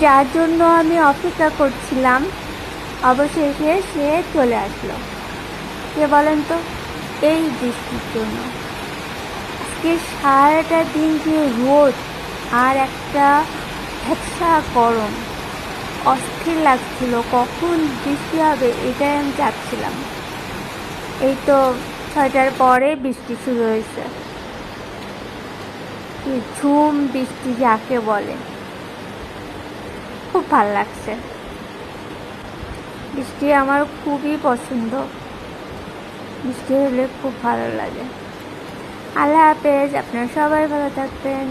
যার জন্য আমি অপেক্ষা করছিলাম, অবশেষে সে চলে আসলো। কে বলেন তো? এই বৃষ্টির জন্য। আজকে সারাটা দিন যে রোদ আর একটা ভ্যাপসা গরম, অস্থির লাগছিল, কখন বৃষ্টি হবে এটাই আমি চাচ্ছিলাম। এই তো 6টার পরে বৃষ্টি শুরু হয়েছে। ঝুম বৃষ্টি যাকে বলে, খুব ভালো লাগছে। বৃষ্টি আমার খুবই পছন্দ, বৃষ্টি হলে খুব ভালো লাগে। আল্লাহ হাফেজ, আপনারা সবাই ভালো থাকবেন।